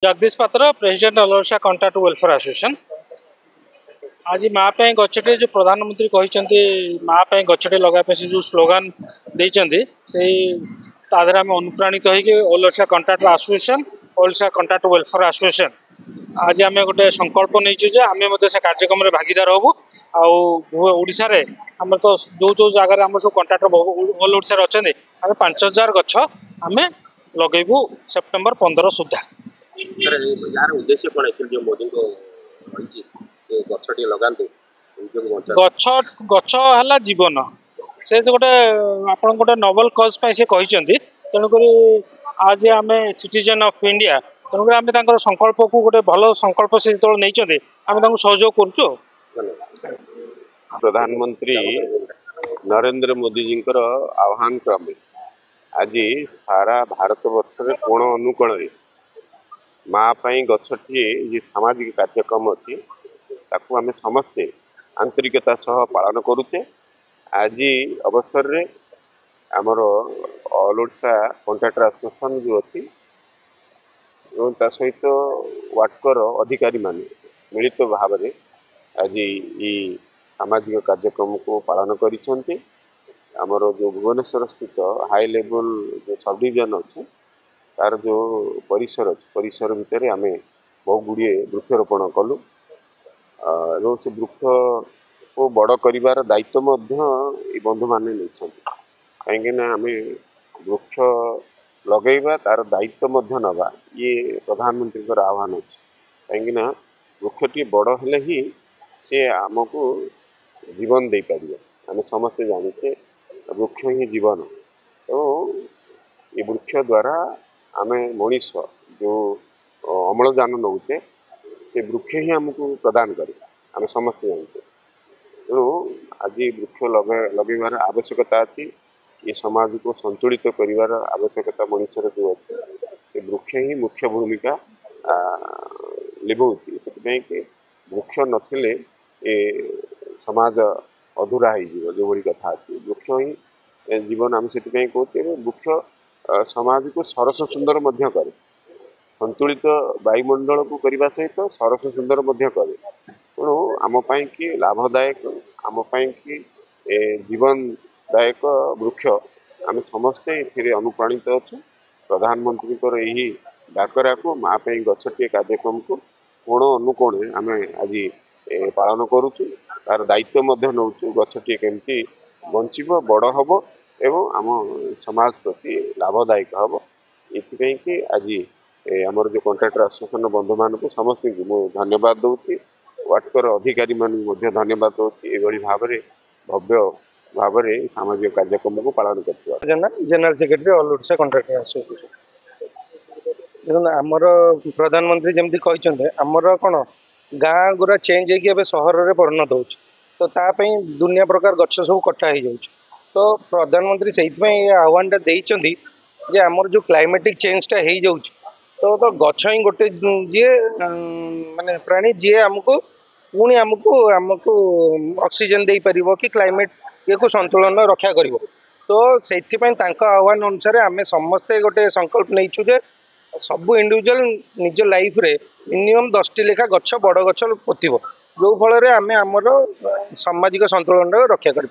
जगदीश पात्र president अलरसा contract welfare association आज माँ गछटे जो प्रधानमंत्री कहते माँ गछटे लगाई से जो स्लोगान देते से आम अनुप्राणित होलसा contract association Odisha contract welfare association आज आम गोटे संकल्प नहीं आम से कार्यक्रम में भागीदार हबू आशा आम तो जो जो जगह आम सब कंट्राक्टर ऑल ओडिशा अच्छा आम 5000 गछ आम लगेबू सेप्टेम्बर 15 सुधा। यार उद्देश्य कौन है जो मोदी को गछटी लगाते गछ गछ है जीवन से गोटे आप गोटे नोबल कज से कहते तेणुक आज आम सिटीजन ऑफ इंडिया तेणुक आम संकल्प को गोटे भल संकल्प से जो नहीं आम सहयोग करुचु। प्रधानमंत्री नरेंद्र मोदी जी आह्वान क्रमे आज सारा भारत वर्ष में कोण अनुकोण माँ गछटी ये सामाजिक कार्यक्रम अच्छी ताकू आम समस्ते आंतरिकता सह पालन करुचे। आज अवसर रे आमर ऑल ओडिशा कंट्राक्टर एसोसिएशन जो अच्छी सहित वाटकर अधिकारी मान मिलित भाव में आज ये सामाजिक कार्यक्रम को पालन करिसेंते। आमर जो भुवनेश्वर स्थित हाई लेवल जो सब डिविजन अच्छी तार जो परिसर अच्छे परिसर भितर आम बहु गुड़िए वृक्षरोपण कलु और से वृक्ष को बड़ कर दायित्व बंधु मैंने नहीं कहीं आम वृक्ष लगेगा तार दायित्व नवा ये प्रधानमंत्री आह्वान अच्छे कहीं वृक्षटी बड़ हेले ही सी आमको जीवन दे पार आम समस्ते जाने वृक्ष ही जीवन तो ये वृक्ष द्वारा आम मनीष जो अम्लजान नौचे से वृक्ष ही आमको प्रदान करे आम समस्ते जानते तेणु आज वृक्ष लगेबार आवश्यकता अच्छी ये समाज को संतुलित कर आवश्यकता मनुष्यर जो अच्छे से वृक्ष ही मुख्य भूमिका लिभाऊँगी से वृक्ष नथिले ये समाज अधूरा हो जो कथा अच्छी वृक्ष ही जीवन आम से कहते वृक्ष समाज को सरस सुंदर करे संतुलित वायुमंडल को करने सहित सरस सुंदर करे तेणु आम कि लाभदायक आम कि जीवनदायक वृक्ष आम समस्ते ये अनुप्राणित अच्छु। प्रधानमंत्री यही डाकरा को माँ गछटी कार्यक्रम को कोण अनुकोण आम आज पालन करुचु तार दायित्व नौ गछटी केमती बंचब बड़ हम एवं आम समाज प्रति लाभदायक हम ये आज आमर जो कंट्राक्टर एसोसिएशन बंधु मान समस्त धन्यवाद दूसरी वाटकर अधिकारी मान धन्यवाद दूसरी ये भाव में भव्य भाव में सामाजिक कार्यक्रम को पालन कर general secretary all Odisha contractor association देखो आमर प्रधानमंत्री जमी कहते आमर कौन गाँ गुरा चेंज हो सहर में परिणत हो तो तापाई दुनिया प्रकार गछ सब कटा हो तो प्रधानमंत्री से आह्वान देते जे आमर जो क्लाइमेटिक चेंजटा हो तो गछ ही गोटे जी माने प्राणी जी आमको पुणी आमको आमको ऑक्सीजन दे पार कि क्लाइमेट ये को संतुलन रक्षा कर तो से आह्वान अनुसार आम समस्ते गोटे संकल्प नहीं जे सबू इंडिविजुअल निज लाइफ रे मिनिमम 10टी लेखा गछ बड़ गछ पोतिब जो फल आम आमर सामाजिक संतुलन रक्षा कर।